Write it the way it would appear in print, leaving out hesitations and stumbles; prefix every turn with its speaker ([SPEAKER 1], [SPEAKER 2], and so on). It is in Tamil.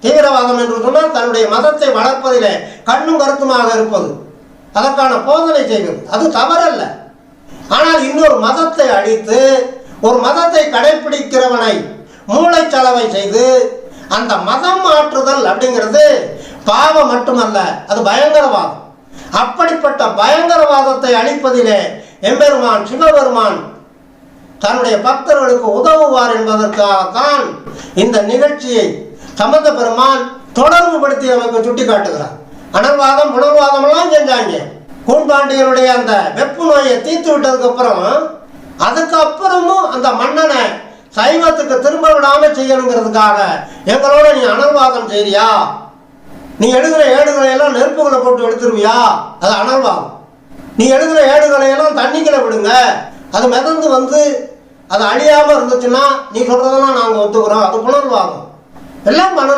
[SPEAKER 1] தீவிரவாதம் என்று சொன்னால் தன்னுடைய மதத்தை வளர்ப்பதிலே கண்ணும் கருத்துமாக இருப்பது, அதற்கான போதனை செய்வது, அது தவறல்ல. ஆனால் இன்னொரு மதத்தை அழித்து ஒரு மதத்தை கடைபிடிக்கிறவனை மூளைச்சலவை செய்து அந்த மதம் மாற்றுதல் அப்படிங்கிறது பாவம் மட்டுமல்ல, அது பயங்கரவாதம். அப்படிப்பட்ட பயங்கரவாதத்தை அழிப்பதிலே எம்பெருமான் சிவபெருமான் தன்னுடைய பக்தர்களுக்கு உதவுவார் என்பதற்காகத்தான் இந்த நிகழ்ச்சியை சம்பந்த பெருமான் தொடர்பு படுத்தி நமக்கு சுட்டி காட்டுகிறார். அனல்வாதம் புனர்வாதம் எல்லாம் செஞ்சாங்க. கூன்பாண்டியனுடைய அந்த வெப்பு நோயை தீர்த்து விட்டதுக்கு அப்புறம் அதுக்கப்புறமும் அந்த மன்னனை சைவத்துக்கு திரும்ப விடாம செய்யணுங்கிறதுக்காக எங்களோட நீ அனல்வாதம் செய்றியா, நீ எழுதுகிற ஏடுகளை எல்லாம் நெருப்புகளை போட்டு எடுத்துருவியா, அது அனல்வாதம். நீ எழுதுகிற ஏடுகளை எல்லாம் தண்ணிக்குள்ள விடுங்க, அது மிதந்து வந்து அது அழியாம இருந்துச்சுன்னா நீ சொல்றதெல்லாம் நாங்கள் ஒத்துக்கிறோம், அது புனர்வாதம். எல்லாம் பண்ண